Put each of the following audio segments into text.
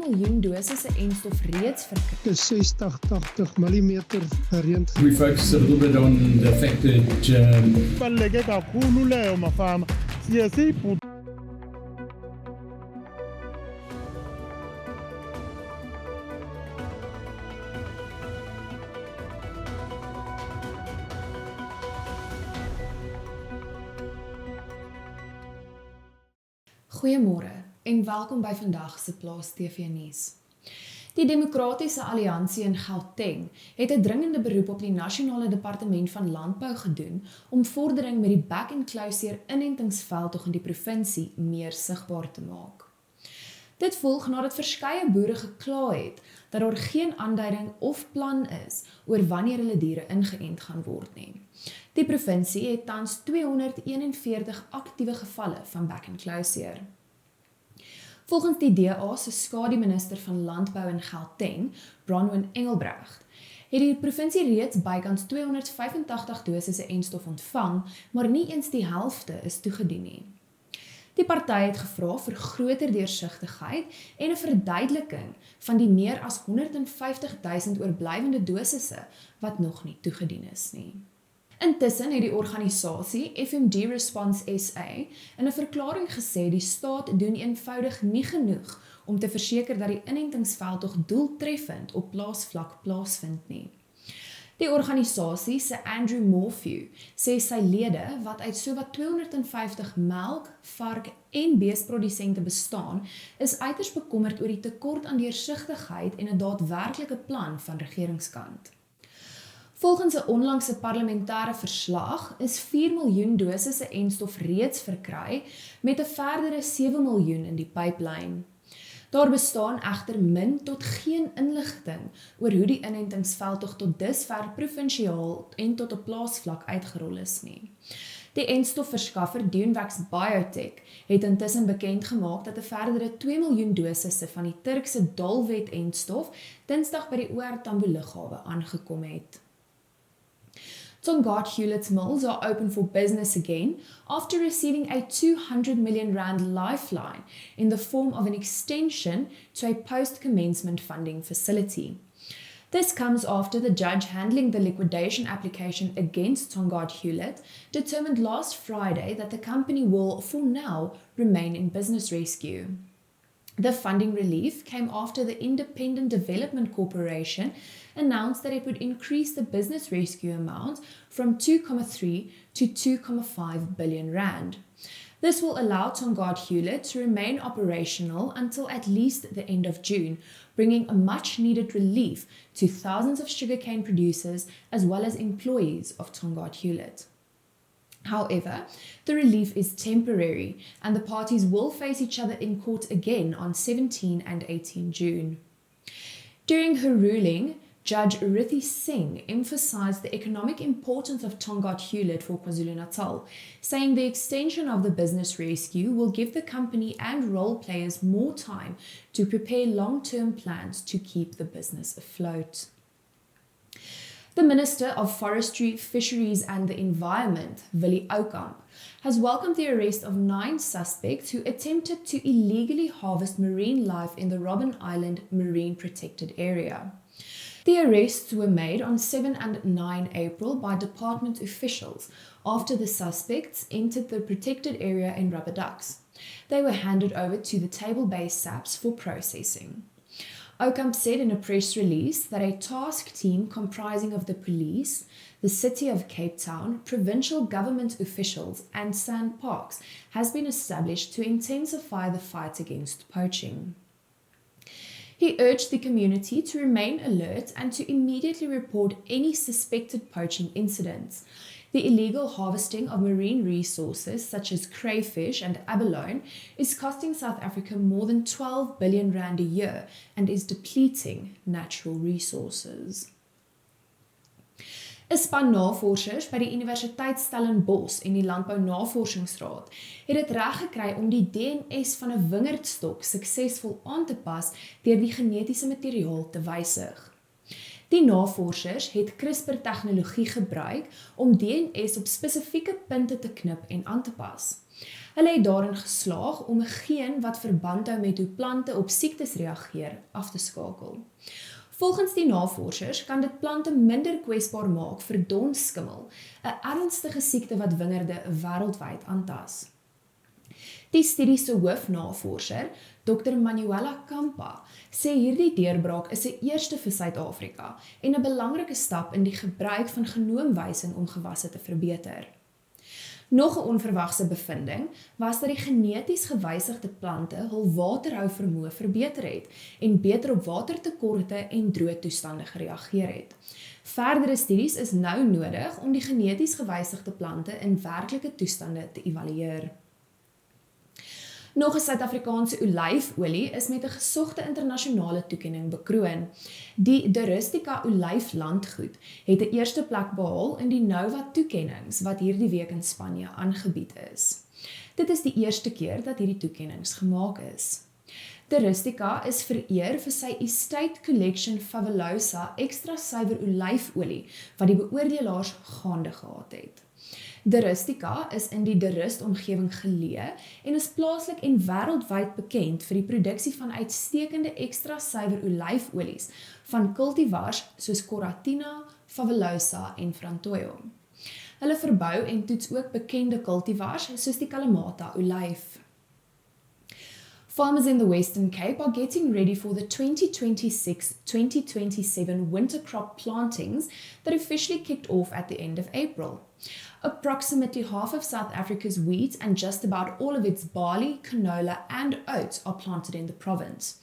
miljoen dosisse enstof reeds verkry. Dis 60-80 mm variant. We focus a little bit on the fact that Kubaluleke kakhulu leyo mafama. Siye siyibhude. Goeiemôre en welkom by vandag se Plaas TV nuus. Die Demokratiese Alliansie in Gauteng het 'n dringende beroep op die Nasionale Departement van Landbou gedoen om vordering met die back-and-closure inentingsveldtog in die provinsie meer sigbaar te maak. Dit volg nadat verskeie boere gekla het dat daar geen aanduiding of plan is oor wanneer hulle diere ingeënt gaan word nie. Die provinsie het tans 241 aktiewe gevalle van back-and-closure. Volgens die DA se skademinister van Landbou in Gauteng, Bronwyn Engelbrecht, het die provinsie reeds bykans 285 dosisse enstof ontvang, maar nie eens die helfte is toegedien nie. Die party het gevra vir groter deursigtigheid en 'n verduideliking van die meer as 150.000 oorblywende dosisse wat nog nie toegedien is nie. Intussen het die organisasie FMD Response SA in 'n verklaring gesê die staat doen eenvoudig nie genoeg om te verseker dat die inentingsveldtog doeltreffend op plaasvlak plaasvind nie. Die organisasie se Andrew Morphew sê sy lede, wat uit sowat 250 melk, vark en beesprodusente bestaan, is uiters bekommerd oor die tekort aan deursigtigheid en 'n daadwerklike plan van regeringskant. Volgens 'n onlangse parlementêre verslag is 4 miljoen dosisse enstof reeds verkry met 'n verdere 7 miljoen in die pyplyn. Daar bestaan egter min tot geen inligting oor hoe die inentingsveldtog tot dusver provinsiaal en tot op plaasvlak uitgerol is nie. Die enstofverskaffer Dunewax Biotech het intussen bekend gemaak dat 'n verdere 2 miljoen dosisse van die Turkse Dalwet enstof Dinsdag by die OR Tambo lughawe aangekom het. Tongaat Hewlett's mills are open for business again after receiving a R200 million lifeline in the form of an extension to a post-commencement funding facility. This comes after the judge handling the liquidation application against Tongaat Hewlett determined last Friday that the company will, for now, remain in business rescue. The funding relief came after the Independent Development Corporation announced that it would increase the business rescue amount from 2.3 to 2.5 billion rand. This will allow Tongaat Hewlett to remain operational until at least the end of June, bringing a much-needed relief to thousands of sugarcane producers as well as employees of Tongaat Hewlett. However, the relief is temporary and the parties will face each other in court again on 17 and 18 June. During her ruling, Judge Rithi Singh emphasized the economic importance of Tongaat Hewlett for KwaZulu-Natal, saying the extension of the business rescue will give the company and role players more time to prepare long-term plans to keep the business afloat. The Minister of Forestry, Fisheries and the Environment, Willie Oukamp, has welcomed the arrest of 9 suspects who attempted to illegally harvest marine life in the Robben Island Marine Protected Area. The arrests were made on 7 and 9 April by department officials after the suspects entered the protected area in Rubber Ducks. They were handed over to the Table Bay SAPS for processing. Oukamp said in a press release that a task team comprising of the police, the City of Cape Town, provincial government officials and SANParks has been established to intensify the fight against poaching. He urged the community to remain alert and to immediately report any suspected poaching incidents. The illegal harvesting of marine resources such as crayfish and abalone is costing South Africa more than 12 billion rand a year and is depleting natural resources. 'n Span navorsers by die Universiteit Stellenbosch en die Landbou Navorsingsraad het dit reg gekry om die DNS van 'n wingerdstok suksesvol aan te pas deur die genetiese materiaal te wysig. Die navorsers het CRISPR-tegnologie gebruik om DNS op spesifieke punte te knip en aan te pas. Hulle het daarin geslaag om 'n geen wat verband hou met hoe plante op siektes reageer af te skakel. Volgens die navorsers kan dit plante minder kwesbaar maak vir donsskimmel, 'n ernstige siekte wat wingerde wêreldwyd aantas. Die studie se hoofnavorser, Dr. Manuela Kampa, sê hierdie deurbraak is 'n eerste vir Suid-Afrika en 'n belangrike stap in die gebruik van genoomwysing om gewasse te verbeter. Nog 'n onverwagse bevinding was dat die geneties gewysigde plante hul waterhou vermoë verbeter het en beter op watertekorte en droë toestande gereageer het. Verdere studies is nou nodig om die geneties gewysigde plante in werklike toestande te evalueer. Nog 'n Suid-Afrikaanse olyfolie is met 'n gesogte internasionale toekenning bekroon. Die De Rustica olyflandgoed het 'n eerste plek behaal in die Nova toekennings wat hierdie week in Spanje aangebied is. Dit is die eerste keer dat hierdie toekennings gemaak is. De Rustica is vereer vir sy Estate Collection Fabulosa ekstra suiwer olyfolie wat die beoordelaars gaande gehad het. De Rustica is in die De Rust omgewing geleë en is plaaslik en wêreldwyd bekend vir die produksie van uitstekende ekstra suiwer olyfolies van cultivars soos Coratina, Fabulosa en Frantoio. Hulle verbou en toets ook bekende cultivars soos die Kalamata olyf. Farmers in the Western Cape are getting ready for the 2026-2027 winter crop plantings that officially kicked off at the end of April. Approximately half of South Africa's wheat and just about all of its barley, canola and oats are planted in the province.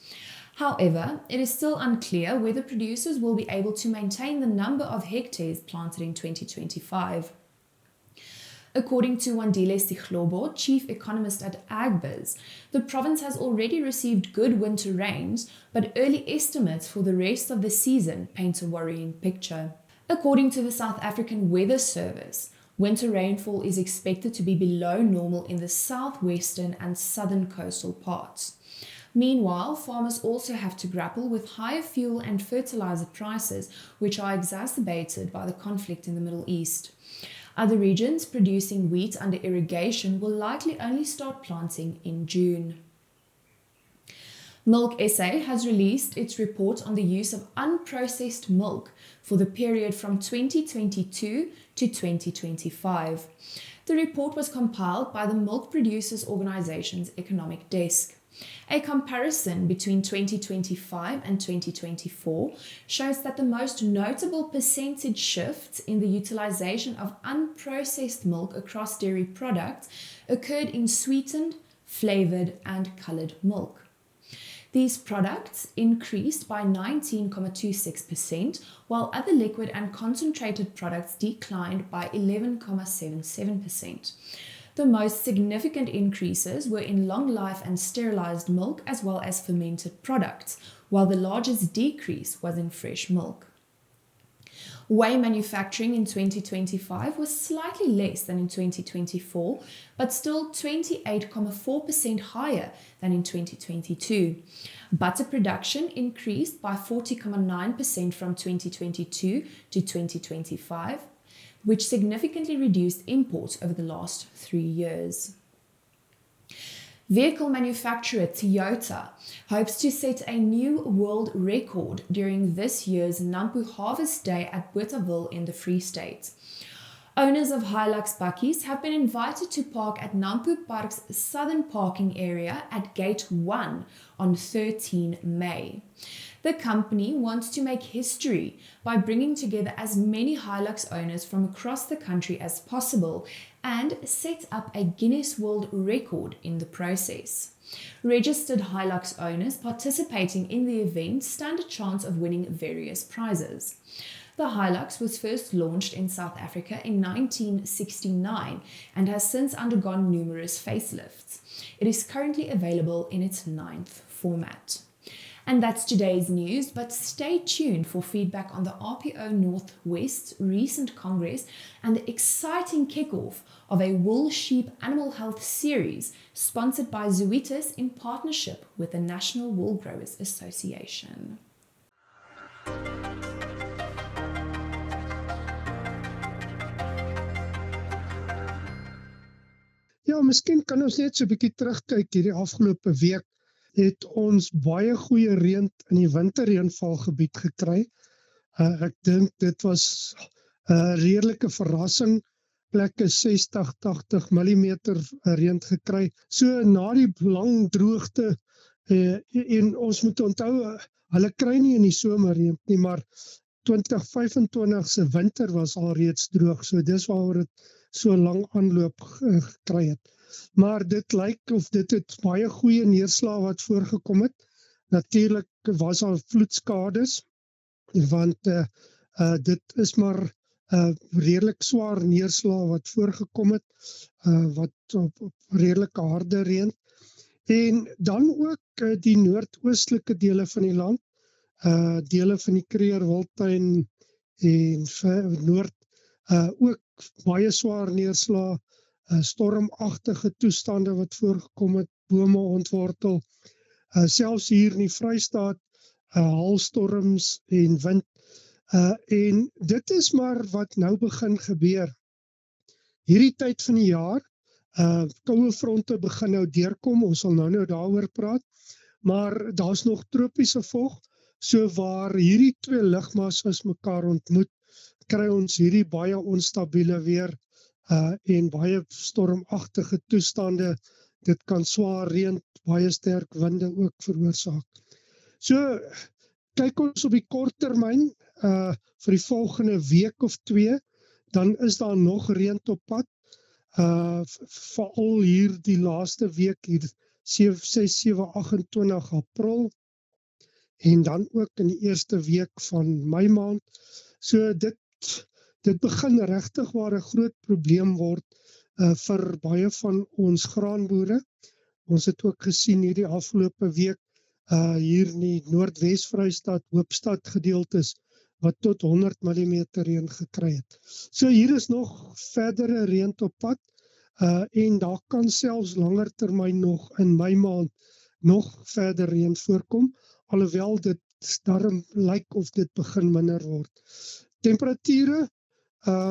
However, it is still unclear whether producers will be able to maintain the number of hectares planted in 2025. According to Wandile Siglobo, chief economist at Agbiz, the province has already received good winter rains, but early estimates for the rest of the season paint a worrying picture. According to the South African Weather Service, winter rainfall is expected to be below normal in the southwestern and southern coastal parts. Meanwhile, farmers also have to grapple with higher fuel and fertilizer prices, which are exacerbated by the conflict in the Middle East. Other regions producing wheat under irrigation will likely only start planting in June. Milk SA has released its report on the use of unprocessed milk for the period from 2022 to 2025. The report was compiled by the Milk Producers Organisation's Economic Desk. A comparison between 2025 and 2024 shows that the most notable percentage shifts in the utilization of unprocessed milk across dairy products occurred in sweetened, flavored, and colored milk. These products increased by 19.26%, while other liquid and concentrated products declined by 11.77%. The most significant increases were in long life and sterilized milk as well as fermented products, while the largest decrease was in fresh milk. Whey manufacturing in 2025 was slightly less than in 2024, but still 28.4% higher than in 2022. Butter production increased by 40.9% from 2022 to 2025, which significantly reduced imports over the last 3 years. Vehicle manufacturer Toyota hopes to set a new world record during this year's Nampo Harvest Day at Bothaville in the Free State. Owners of Hilux bakkies have been invited to park at Nampo Park's southern parking area at Gate 1 on 13 May. The company wants to make history by bringing together as many Hilux owners from across the country as possible and set up a Guinness World Record in the process. Registered Hilux owners participating in the event stand a chance of winning various prizes. The Hilux was first launched in South Africa in 1969 and has since undergone numerous facelifts. It is currently available in its 9th format. And that's today's news, but stay tuned for feedback on the RPO Northwest's recent Congress and the exciting kickoff of a wool sheep animal health series sponsored by Zoetis in partnership with the National Wool Growers Association. Ja, miskien kan ons net so 'n bietjie terugkyk. Hierdie afgelope week het ons baie goeie reën in die winterreënvalgebied gekry. Ek dink dit was 'n redelike verrassing. Plekke 60-80 mm reën gekry. So na die lang droogte, en ons moet onthou, hulle kry nie in die somer reën nie, maar 2025 se winter was alreeds droog, so dis waaroor dit so lang aanloop gekry het. Maar dit lyk of dit het baie goeie neerslae wat voorgekom het. Natuurlik was daar vloedskades, want dit is maar redelik swaar neerslae wat voorgekom het, wat op redelik harde reën. En dan ook die noordoostelike dele van die land, dele van die Kruger Wildtuin en noord, ook baie swaar neerslae, stormagtige toestande wat voorgekom het, bome ontwortel, selfs hier in die Vrystaat, haalstorms en wind, en dit is maar wat nou begin gebeur. Hierdie tyd van die jaar, koue fronte begin nou deurkom, ons sal nou daaroor praat, maar daar's nog tropiese vog, so waar hierdie twee lugmassas mekaar ontmoet, kry ons hierdie baie onstabiele weer, en baie stormagtige toestande. Dit kan swaar reën, baie sterk winde ook veroorsaak. So, kyk ons op die kort termyn, vir die volgende week of 2, dan is daar nog reën op pad, veral hier die laaste week, hier 6, 7, 28 April, en dan ook in die eerste week van Mei maand. So dit begin regtig waar 'n groot probleem word vir baie van ons graanboere. Ons het ook gesien hierdie afgelope week hier in die Noordwes Vrystaat, Hoopstad gedeeltes, wat tot 100 mm reën gekry het. So hier is nog verdere reën op pad, en daar kan selfs langer termyn nog in Mei maand nog verder reën voorkom, alhoewel dit daarom lyk of dit begin minder word. Temperature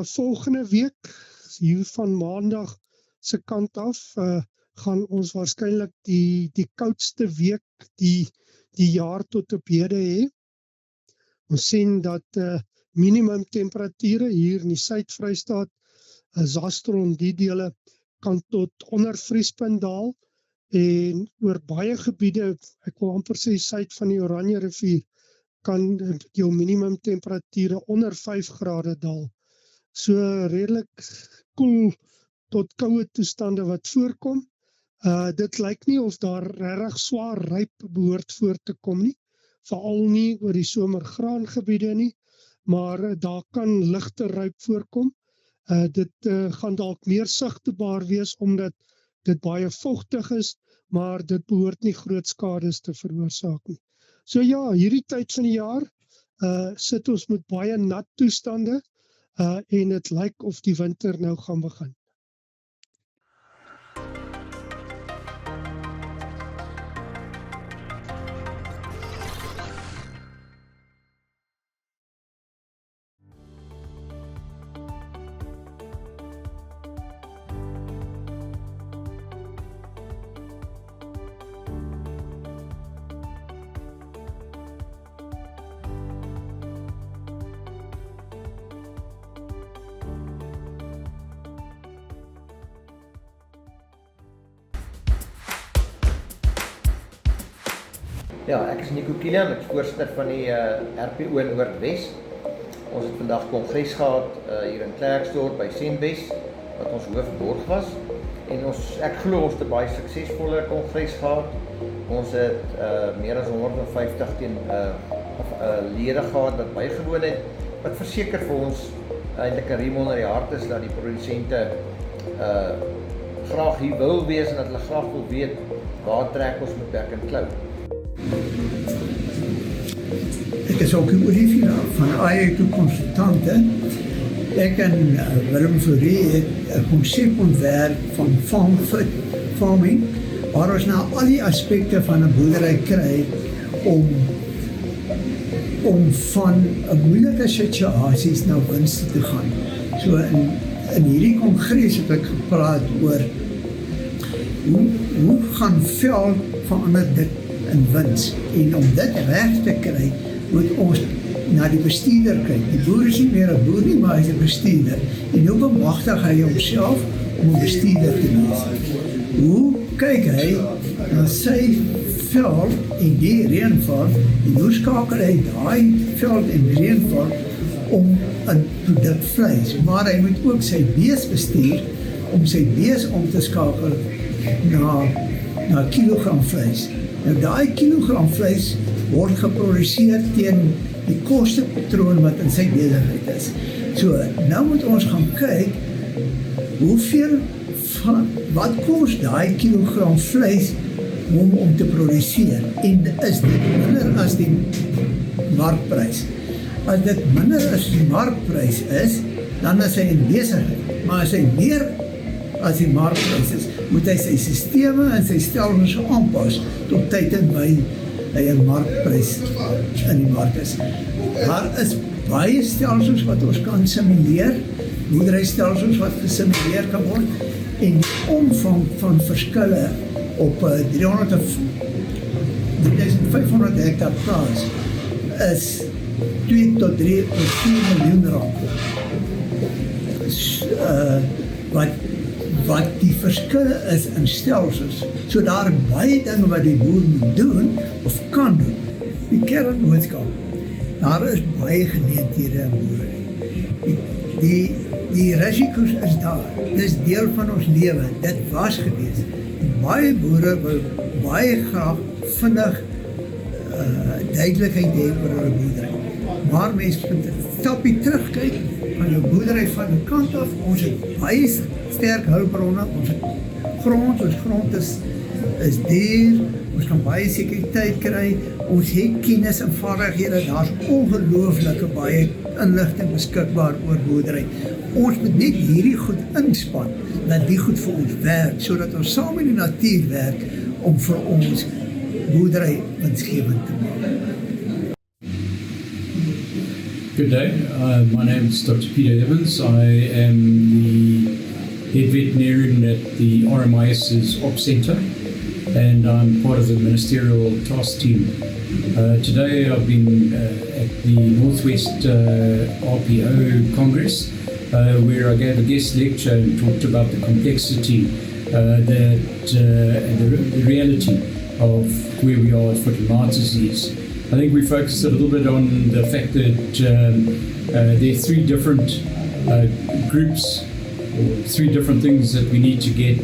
volgende week, hier van maandag se kant af, gaan ons waarskynlik die koudste week die jaar tot op hede hê. Ons sien dat minimum temperature hier in die Suid-Vrystaat, Zastron, die dele, kan tot onder vriespunt daal, en oor baie gebiede, ek wil amper sê suid van die Oranje rivier, kan jou minimum temperature onder 5 grade daal. So redelik koel tot koue toestande wat voorkom. Dit lyk nie of daar regtig swaar ryp behoort voor te kom nie, veral nie oor die somergraangebiede nie, maar daar kan ligte ryp voorkom. Dit gaan dalk meer sigbaar wees, omdat dit baie vochtig is, maar dit behoort nie groot skades te veroorsaak nie. So ja, hierdie tyd van die jaar sit ons met baie nat toestande, en dit lyk of die winter nou gaan begin. Ja, ek is Nico Kilian, ek is voorsitter van die RPO in Noordwes. Ons het vandag kongres gehad hier in Klerksdorp by Senwes, wat ons hoofborg was. En ek glo ons het 'n baie suksesvolle kongres gehad. Ons het meer as 150 lede gehad wat bygewoon het, wat verseker vir ons eintlik 'n riem onder die hart is dat die produsente graag hier wil wees en dat hulle graag wil weet waar trek ons met werk en klou. Ek is ook die Olivia van AECO Consultante. Ek en Willem Fourie het 'n konsep ontwerp van farm-fit farming, waar ons nou al die aspekte van 'n boerdery kry om van 'n moeilike situasies na winste te gaan. So in hierdie kongres het ek gepraat oor hoe gaan vel verander dit in wins? En om dit reg te kry, moet ons na die bestuurder kyk. Die boer is nie meer 'n boer nie, maar hy is 'n bestuurder. En hoe bemagtig hy homself om 'n bestuurder te wees? Hoe kyk hy na sy veld en die reënval en hoe skakel hy daai veld en reënval om 'n produk vleis? Maar hy moet ook sy bees bestuur om sy bees om te skakel na kilogram vleis. Nou daai kilogram vleis word geproduseer teen die kostepatroon wat in sy besigheid is. So, nou moet ons gaan kyk wat kos daai kilogram vleis om te produseer, en is dit minder as die markprys. As dit minder as die markprys is, dan is hy in besigheid. Maar as hy meer as die markprys is, moet hy sy sisteme en sy stelsels aanpas tot tyd en by hy 'n markprys in die mark is. Daar is baie stelsels wat ons kan simuleer, boerderystelsels wat gesimuleer kan word, en die omvang van verskille op 3.500 hektar plaas is 2 tot 3 tot 4 miljoen rand. Wat die verskille is in stelsels. So daar baie dinge wat die boer moet doen of kan doen. Die kernboodskap, daar is baie geleenthede in boerdery. Die risiko's is daar. Dis deel van ons lewe. Dit was gewees. Baie boere wil baie graag vinnig duidelikheid hê oor hulle boerdery. Maar mense moet 'n stapie terugkyk van jou boerdery van die kant af. Ons het baie sterk hulpbronne, ons grond is duur, ons kan baie sekuriteit kry, ons het kennis en vaardighede, daar's ongelooflike baie inligting beskikbaar oor boerdery. Ons moet net hierdie goed inspan, dat die goed vir ons werk, sodat ons saam met die natuur werk om vir ons boerdery winsgewend te maak. Good day. My name is Dr. Peter Evans. I am the head veterinarian at the RMIS's Op Centre, and I'm part of the ministerial task team. Today I've been at the Northwest RPO Congress, where I gave a guest lecture and talked about the complexity and the reality of where we are with foot and mouth disease. I think we focused a little bit on the fact that there are 3 different groups, or 3 different things that we need to get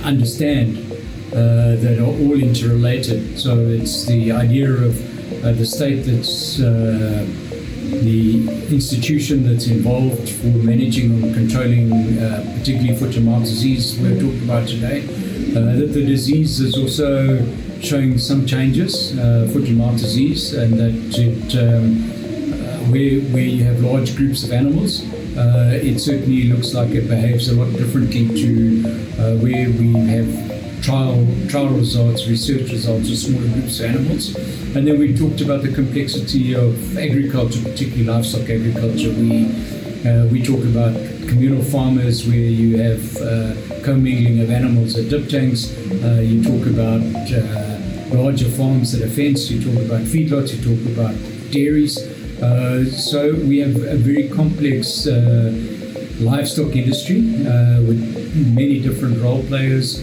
understand that are all interrelated. So it's the idea of the state that's the institution that's involved for managing and controlling particularly foot and mouth disease we're talking about today. That the disease is also showing some changes, foot and mouth disease, and that it, where you have large groups of animals, it certainly looks like it behaves a lot differently to where we have trial results, research results with smaller groups of animals. And then we talked about the complexity of agriculture, particularly livestock agriculture. We talk about communal farmers where you have commingling of animals at dip tanks. You talk about larger farms that are fenced. You talk about feedlots. You talk about dairies. So we have a very complex livestock industry with many different role players.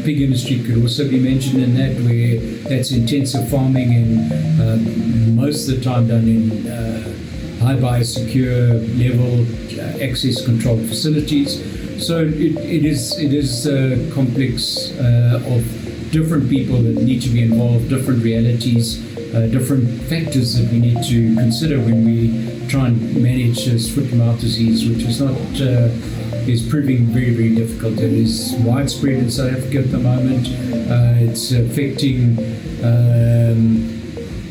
Pig industry could also be mentioned in that, where that's intensive farming and most of the time done in high biosecure level access controlled facilities. So it is a complex of different people that need to be involved, different realities, different factors that we need to consider when we try and manage this foot and mouth disease, which is not is proving very, very difficult. It is widespread in South Africa at the moment. It's affecting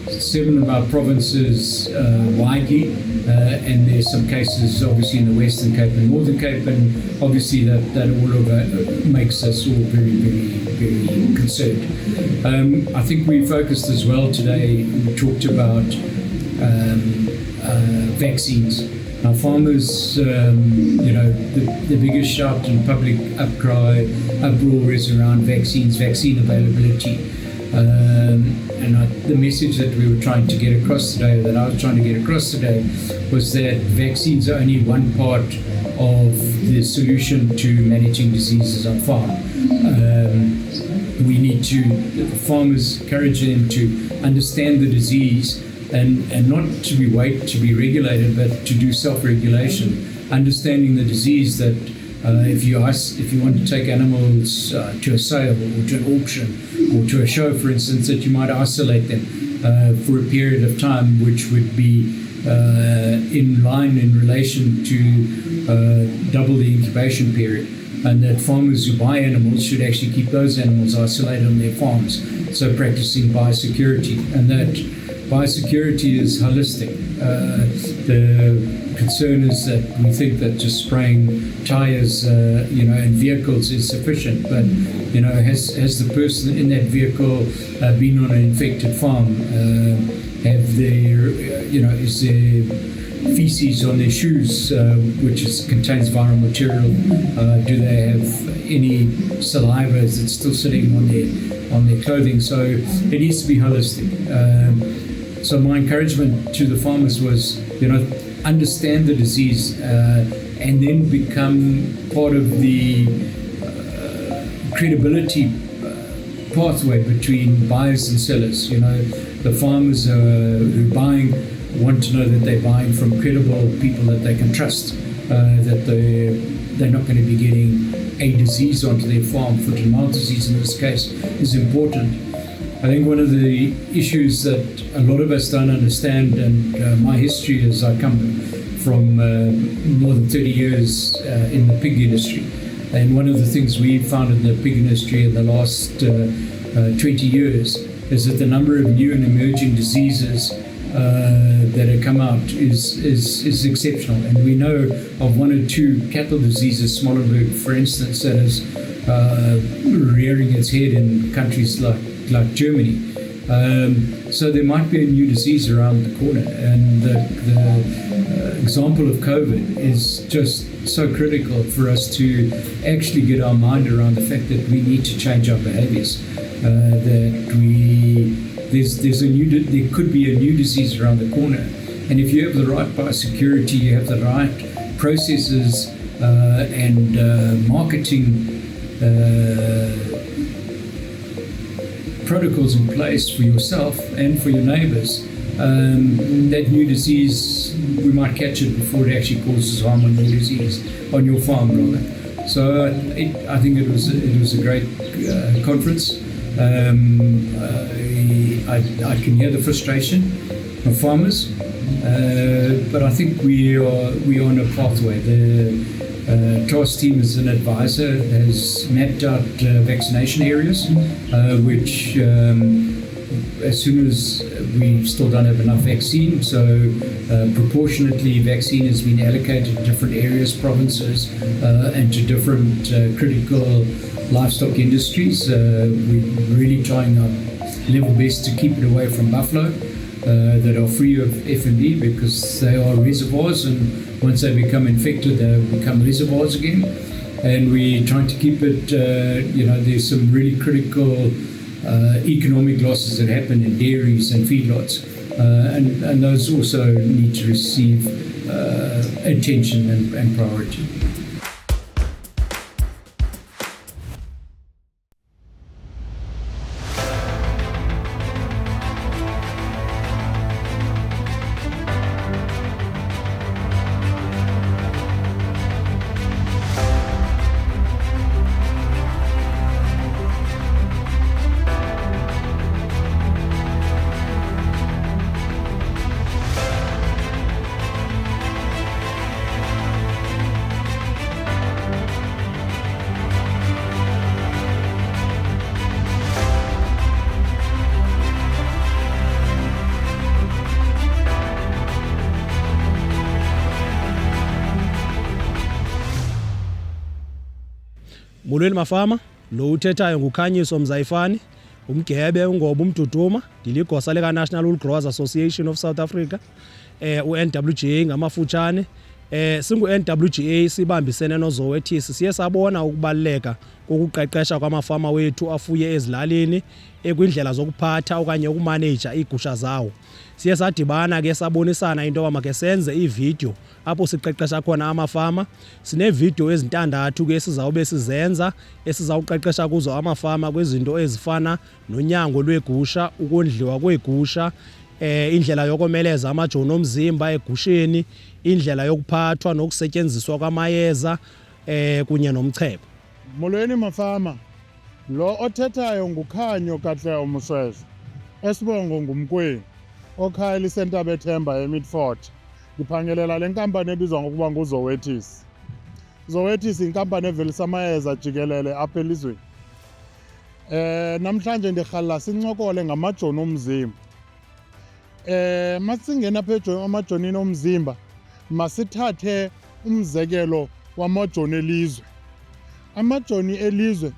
7 of our provinces widely, and there's some cases obviously in the Western Cape and Northern Cape, and obviously that all of that makes us all very, very, very concerned. I think we focused as well today, we talked about vaccines. Now, farmers, the biggest shout and public uproar is around vaccines, vaccine availability. The message that we were trying to get across today, that I was trying to get across today, was that vaccines are only one part of the solution to managing diseases on farm. We need to, farmers, encourage them to understand the disease and not to be regulated, but to do self-regulation, understanding the disease that if you want to take animals to a sale or to an auction or to a show, for instance, that you might isolate them for a period of time which would be in line in relation to double the incubation period, and that farmers who buy animals should actually keep those animals isolated on their farms, so practicing biosecurity, and that biosecurity is holistic. The concern is that we think that just spraying tires, in vehicles is sufficient, but has the person in that vehicle been on an infected farm? Have their, is there feces on their shoes, which contains viral material? Do they have any saliva that's still sitting on their clothing? So it needs to be holistic. So my encouragement to the farmers was, understand the disease and then become part of the credibility pathway between buyers and sellers. The farmers who are buying want to know that they're buying from credible people that they can trust, that they're not going to be getting a disease onto their farm. Foot-and-mouth disease in this case is important. I think one of the issues that a lot of us don't understand, and my history is I come from more than 30 years in the pig industry, and one of the things we've found in the pig industry in the last 20 years is that the number of new and emerging diseases that have come out is exceptional. And we know of one or two cattle diseases, Smollenberg, for instance, that is rearing its head in countries like Germany. So there might be a new disease around the corner, and the example of COVID is just so critical for us to actually get our mind around the fact that we need to change our behaviors, that there could be a new disease around the corner, and if you have the right biosecurity, you have the right processes and marketing protocols in place for yourself and for your neighbors, that new disease, we might catch it before it actually causes harm on your farm, rather. So I think it was a great conference. I can hear the frustration of farmers, but I think we are on a pathway. The task team as an advisor has mapped out vaccination areas, which as soon as we still don't have enough vaccine, so proportionately vaccine has been allocated to different areas, provinces, and to different critical livestock industries. We're really trying our level best to keep it away from buffalo that are free of FMD, because they are reservoirs, and once they become infected, they become reservoirs again. And we're trying to keep it, there's some really critical economic losses that happen in dairies and feedlots, and those also need to receive attention and priority. Molweni mafama, lo uthethayo nguKhanyiso Mzayifani, umgebe ungoba umduduma, ndiligosa leka National Wool Growers Association of South Africa, uNWGA ngamafutshane. Singu-NWGA sibambisene noZowetis siye sabona ukubaluleka kokuqeqesha kwamafama wethu afuye ezilalini kwindlela zokuphatha okanye ukumaneja iigusha zawo. Siye sadibana ke sabonisana into yoba make senze iividiyo apho siqeqesha khona amafama. Sineevidiyo ezintandathu ke sizawube sizenza esizawuqeqesha kuzo amafama kwizinto ezifana nonyango lweegusha, ukondliwa kweegusha, indlela yokomeleza amajoni omzimba egusheni, indlela yokuphathwa nokusetyenziswa kwamayeza kunye nomchebo. Molweni mafama, lo othethayo nguKhanyo Katleho Mosweswe, esibongo ngumkweni, okhaya eLisentabethemba eMidford. Ndiphangelela le nkampani ebizwa ngokuba nguZowetis. Zowetis yinkampani evelisa amayeza jikelele apha elizweni. Namhlanje ndirhalela sincokole ngamajoni omzimba. Masingena apha amajonini omzimba, masithathe umzekelo wamajoni elizwe. Amajoni elizwe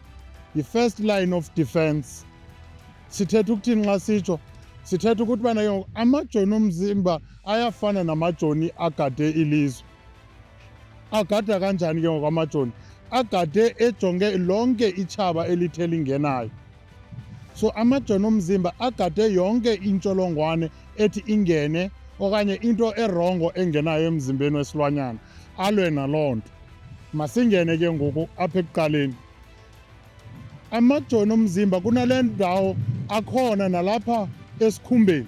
yi-first line of defense. Sithetha ukuthini xa sitsho? Sithetha ukuthi bana amajoni omzimba ayafana namajoni agade ilizwe. Agada kanjani ke ngokwamajoni? Agade ejonge lonke itshaba elithe lingenayo. So amajoni omzimba agade yonke intsholongwane ethi ingene okanye into erongo engenayo emzimbeni wesilwanyana, alwe naloo nto. Masingene ke ngoku apha ekuqaleni. Amajoni omzimba kunale ndawo akhona nalapha esikhumbeni.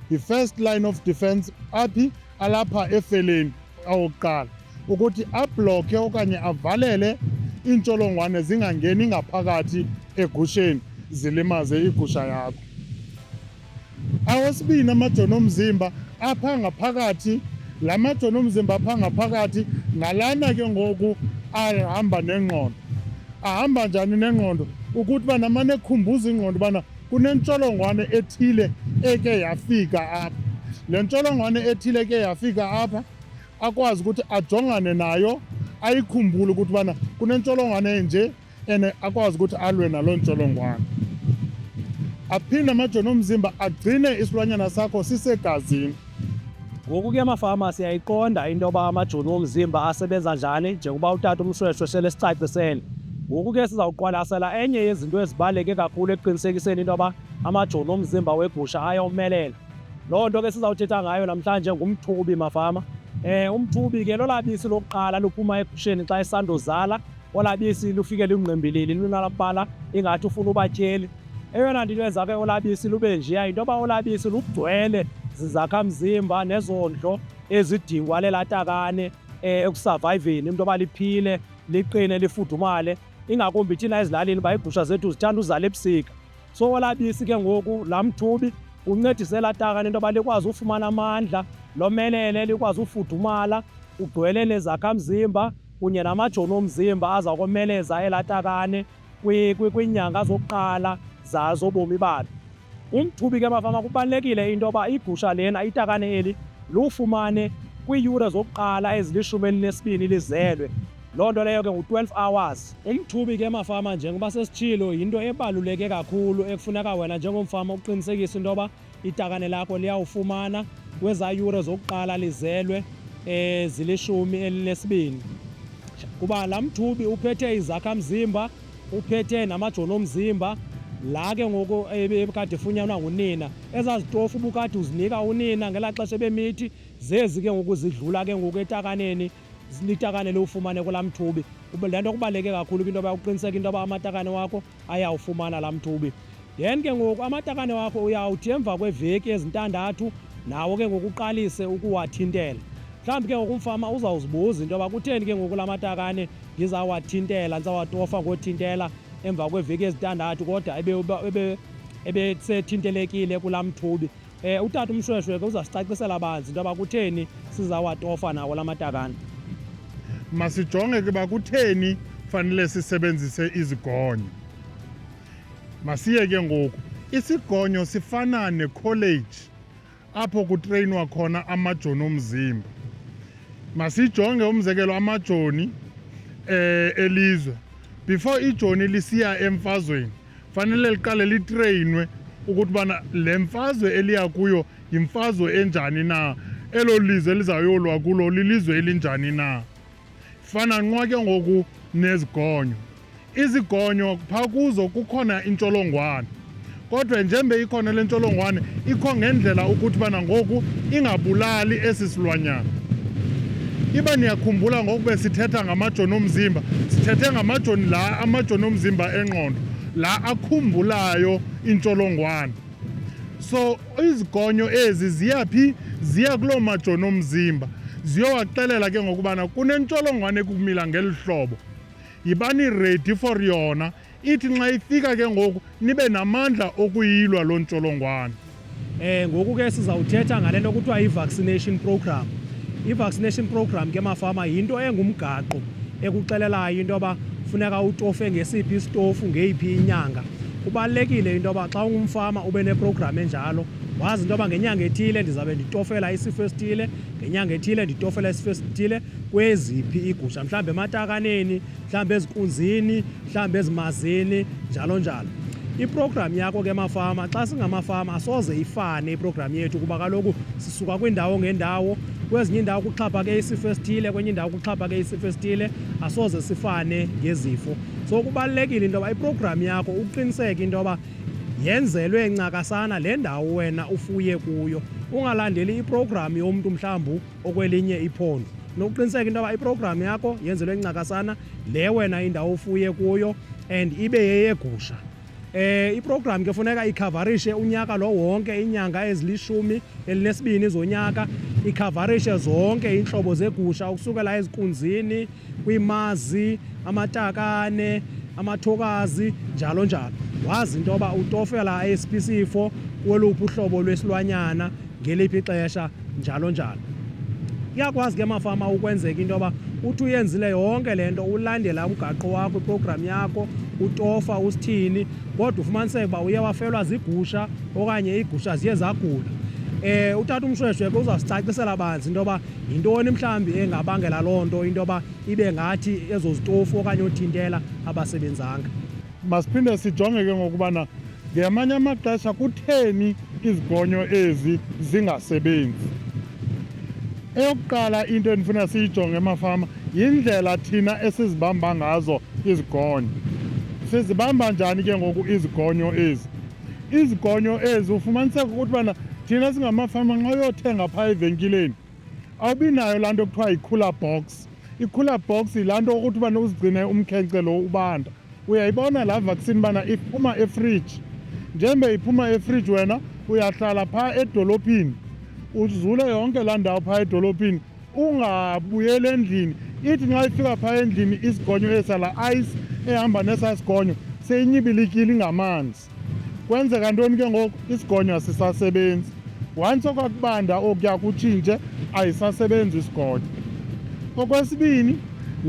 The-first line of defense aphi alapha efeleni awokuqala, ukuthi ablokhe okanye avalele iintsholongwane zingangeni ngaphakathi egusheni zilimaze igusha yakho. Awesibini amajoni omzimba apha ngaphakathi, la majoni omzimba apha ngaphakathi nalana ke ngoku ahamba nengqondo. Ahamba njani nengqondo? Ukuthi bana mane ekhumbuza ingqondo bana kunentsholongwane ethile eke yafika apha. Le ntsholongwane ethile eke yafika apha akwazi ukuthi ajongane nayo, ayikhumbule ukuthi bana kunentsholongwane enje ene akwazi ukuthi alwe naloo ntsholongwane. Aphinde amajoni omzimba agcine isilwanyana sakho sisegazini. Ngoku ke amafama siyayiqonda into yoba amajoni omzimba asebenza njani njengoba utata uMsweswe sele sicacisele. Ngoku ke sizawuqwalasela enye yezinto ezibaluleke kakhulu ekuqinisekiseni into yoba amajoni omzimba wegusha ayomelela. Loo nto ke sizawuthetha ngayo namhlanje ngumthubi mafama. Umthubi ke lolabisi lokuqala luphuma egusheni xa isandozala, olabisi lufike lungqimbilili lunalapala ingathi ufuna ubatyeli. Eyona nto yenza ke olabisi lube njeya yinto yoba olabisi lugcwele zizakhamzimba nezondlo ezidingwa lelatakane ekusavayiveni into yoba liphile, liqine, lifudumale. Ingakumbi thina ezilalini uba iigusha zethu zithanda uzala ebusika. So olabisi ke ngoku laa mthubi uncedise elatakane into yoba likwazi ufumana amandla, lomelele, likwazi ufudumala, ugcwele nezakhamzimba kunye namajoni omzimba azakomeleza elatakane kwiinyanga zokuqala zazo bomi balo. Umthubi ke mafama kubalulekile into yoba igusha lena itakane eli lufumane kwiiyure zokuqala ezili-12 lizelwe. Loo nto leyo ke ngu-12 hours. Umthubi ke mafama njengoba sesitshilo yinto ebaluleke kakhulu ekufuneka wena njengomfama uqinisekise into yoba itakane lakho liyawufumana kwezaa yure zokuqala lizelwe zili-12. Kuba laa mthubi uphethe izakhamzimba, uphethe namajoni omzimba, la ke ngoku ebekade efunyanwa ngunina. Ezaa zitofu ubukade uzinika unina ngelaa xesha ebemithi, zezi ke ngoku zidlula ke ngoku etakaneni, litakane liwufumane kulaa mthubi. Le nto kubaluleke kakhulu into yoba uqiniseke into yoba amatakane wakho ayawufumana laa mthubi. Then ke ngoku amatakane wakho uyawuthi emva kweveki ezintandathu nawo ke ngoku uqalise ukuwathintela. Mhlawumbi ke ngoku umfama uzawuzibuza into yoba kutheni ke ngoku la matakane ndizawathintela, ndizawatofa ngothintela emva kweveki ezintandathu kodwa ebesethintelekile kulaa mthubi. Utata uMsweswe ke uzasicacisela banzi into yoba kutheni sizawatofa nawo la matakane. Masijonge ke uba kutheni fanele sisebenzise izigonyo. Masiye ke ngoku, isigonyo sifana nekholeji apho kutreyinwa khona amajoni omzimba. Masijonge umzekelo amajoni elizwe. Before ijoni lisiya emfazweni, fanele liqale litreyinwe ukuthi bana le mfazwe eliya kuyo yimfazwe enjani na, elo lizwe lizayolwa kulo lilizwe elinjani na. Fana nqwa ke ngoku nezigonyo. Izigonyo phaa kuzo kukhona intsholongwane. Kodwa njembe ikhona le ntsholongwane ikho ngendlela ukuthi bana ngoku ingabulali esi silwanyana. Iba niyakhumbula ngoku besithetha ngamajoni omzimba, sithethe ngamajoni la amajoni omzimba engqondo, la akhumbulayo intsholongwane. So izigonyo ezi ziyaphi? Ziya kuloo majoni omzimba. Ziyowaxelela ke ngokubana kunentsholongwane ekumila ngeli hlobo. Yibani ready for yona. Ithi nxa ifika ke ngoku nibe namandla okuyilwa loo ntsholongwane. Ngoku ke sizawuthetha ngale nto kuthiwa i-vaccination program. I-vaccination program ke mafama yinto engumgaqo ekuxelelayo into yoba funeka utofe ngesiphi isitofu ngeyiphi inyanga. Kubalulekile into yoba xa ungumfama ube neprogram enjalo, wazi into yoba ngenyanga ethile ndizawube nditofela isifo esithile, ngenyanga ethile nditofela isifo esithile kweziphi igusha, mhlawumbi ematakaneni, mhlawumbi ezikunzini, mhlawumbi ezimazini, njalo njalo. Iprogram yakho ke mafama, xa singamafama asoze ifane iprogram yethu kuba kaloku sisuka kwiindawo ngeendawo. Kwezinye indawo kuxhaphake isifo esithile, kwenye indawo kuxhaphake isifo esithile, asoze sifane ngezifo. So kubalulekile into yoba iprogram yakho uqiniseke into yoba yenzelwe ncakasana le ndawo wena ufuye kuyo. Ungalandeli iprogram yomntu mhlawumbi okwelinye iphondo. Nokuqiniseka into yoba iprogram yakho yenzelwe ncakasana le wena indawo ufuye kuyo and ibe yeyegusha. Iprogram ke funeka ikhavarishe unyaka lo wonke, inyanga ezili-12 zonyaka, ikhavarishe zonke iintlobo zegusha ukusukela ezikunzini, kwiimazi, amatakane, amathokazi, njalo njalo. Wazi into yoba utofela esiphi isifo kweluphi uhlobo lwesilwanyana ngeliphi ixesha, njalo njalo. Iyakwazi ke mafama ukwenzeka into yoba uthi uyenzile yonke le nto, ulandela umgaqo wakho, iprogram yakho, utofa usithini, kodwa ufumaniseke uba uye wafelwa zigusha okanye iigusha ziye zagula. Utata uMshweshwe ke uzawusicacisela banzi into yoba yintoni mhlawumbi engabangela loo nto into yoba ibe ngathi ezo zitofu okanye othintela abasebenzanga. Masiphinde sijonge ke ngokubana ngamanye amaxesha kutheni izigonyo ezi zingasebenzi. Eyokuqala into endifuna siyijonge emafama yindlela thina esizibamba ngazo izigonyo. Sizibamba njani ke ngoku izigonyo ezi? Izigonyo ezi ufumaniseka ukuthi bana thina singamafama nxa uyothenga phaa evenkileni awubi nayo laa nto kuthiwa yi-cooler box. I-cooler box yilaa nto ukuthi ubana uzigcine umkhenkce lo ubanda. Uyayibona laa vaccine bana iphuma efriji. Njembe iphuma efriji wena uyahlala phaa edolophini, uzule yonke laa ndawo phaa edolophini, ungabuyeli endlini. Ithi nxa ifika phaa endlini isigonyo esala ice ehamba nesaa sigonyo seyinyibilikile ngamanzi. Kwenzeka ntoni ke ngoku? Isigonyo asisasebenzi. Once okwakubanda okuya kutshintshe ayisasebenzi isigonyo. Okwesibini,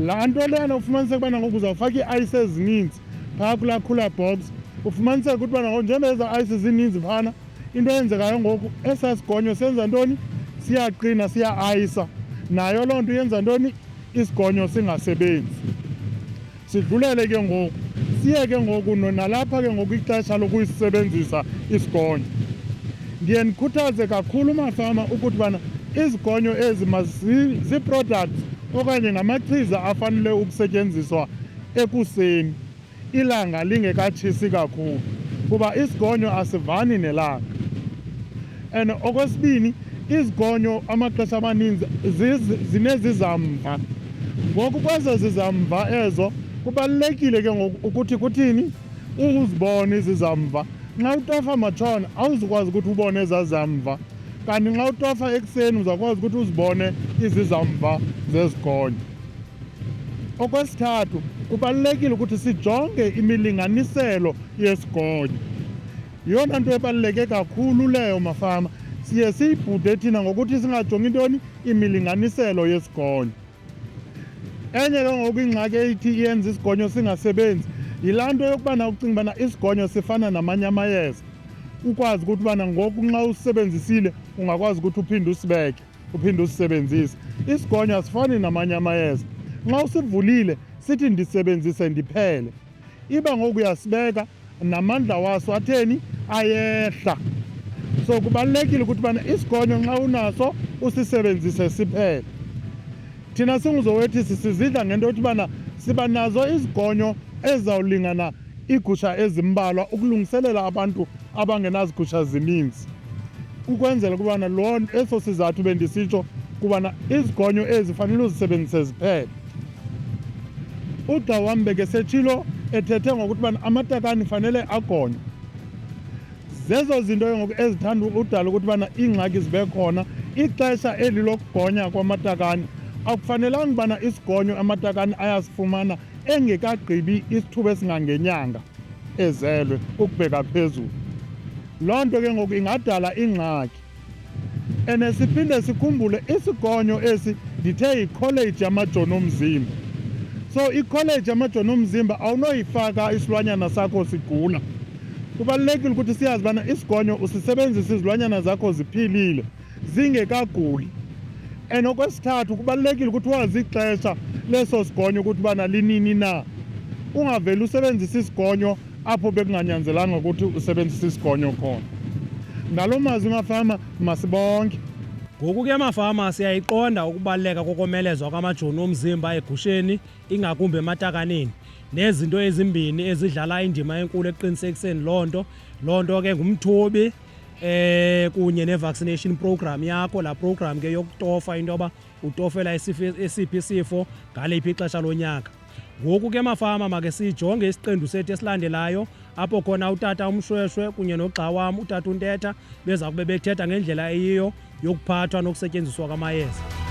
laa nto leyana ufumaniseka ubana ngoku uzawufaka ii-ice ezininzi phaa kulaa cooler box. Ufumaniseka ukuthi ubana ngoku njengoba eza ice zininzi phana, into eyenzekayo ngoku esaa sigonyo senza ntoni? Siyaqina, siya-ayisa. Nayo loo nto yenza ntoni? Isigonyo singasebenzi. Sidlulele ke ngoku, siye ke ngoku nalapha ke ngoku ixesha lokuyisebenzisa isigonyo. Ndiye ndikhuthaze kakhulu mafama ukuthi bana izigonyo ezi zii-products okanye ngamachiza afanele ukusetyenziswa ekuseni, ilanga lingekatshisi kakhulu, kuba isigonyo asivani nelanga. And okwesibini, izigonyo amaxesha amaninzi zinezizamva. Ngoku kwezo zizamva ezo kubalulekile ke ngoku ukuthi kuthini? Uzibone izizamva. Nxa utofa matshona awuzukwazi ukuthi ubone ezaa zamva, kanti nxa utofa ekuseni uzakwazi ukuthi uzibone izizamva zezigonyo. Okwesithathu, kubalulekile ukuthi sijonge imilinganiselo yesigonyo. Yiyona nto ebaluleke kakhulu leyo mafama. Siye siyibhude thina ngokuthi singajongi intoni? Imilinganiselo yesigonyo. Enye ke ngoku ingxaki eyithi yenza isigonyo singasebenzi yilaa nto yokubana ucinga ubana isigonyo sifana namanye amayeza. Ukwazi ukuthi ubana ngoku nxa usisebenzisile ungakwazi ukuthi uphinde usibeke, uphinde usisebenzise. Isigonyo asifani namanye amayeza. Nxa usivulile sithi ndisebenzise ndiphele. Iba ngoku uyasibeka namandla waso atheni? Ayehla. So kubalulekile ukuthi ubana isigonyo nxa unaso usisebenzise siphele. Thina singuzowethi sizidla ngento yokuthi bana siba nazo izigonyo ezawulingana igusha ezimbalwa ukulungiselela abantu abangenazigusha zininzi. Ukwenzela kubana lo eso sizathu bendisitsho kubana izigonyo ezifanele uzisebenzise ziphele. Ugxa wam bekesetshilo ethethe ngokuthi bana amatakane fanele agonywe. Zezo zinto ngoku ezithanda udala ukuthi bana ingxaki zibe khona. Ixesha eli lokugonya kwamatakane akufanelanga bana isigonyo amatakane ayasifumana engekagqibi isithuba esingangenyanga ezelwe ukubheka phezulu. Loo nto ke ngoku ingadala ingxaki. Siphinde sikhumbule isigonyo esi ndithe yikholeji yamajoni omzimba. So ikholeji yamajoni omzimba awunoyifaka isilwanyana sakho sigula. Kubalulekile ukuthi siyazi bana isigonyo usisebenzisa izilwanyana zakho ziphilile zingekaguli. Okwesithathu kubalulekile ukuthi wazi ixesha leso sigonyo ukuthi bana linini na. Ungaveli usebenzisa isigonyo apho bekunganyanzelanga ukuthi usebenzise isigonyo khona. Ngalo mazwi mafama masibonke. Ngoku ke mafama siyayiqonda ukubaluleka kokomelezwa kwamajoni omzimba egusheni ingakumbi ematakaneni. Nezinto ezimbini ezidlala indima enkulu eqinisekiseni loo nto ke ngumthubi kunye ne-vaccination program yakho. La program ke yokutofa into yoba utofela esiphi isifo ngaliphi ixesha lonyaka. Ngoku ke mafama make sijonge isiqendu sethu esilandelayo apho khona utata uMshweshwe kunye nogxa wam utata uNtetha beza kube bethetha ngendlela eyiyo yokuphathwa nokusetyenziswa kwamayeza.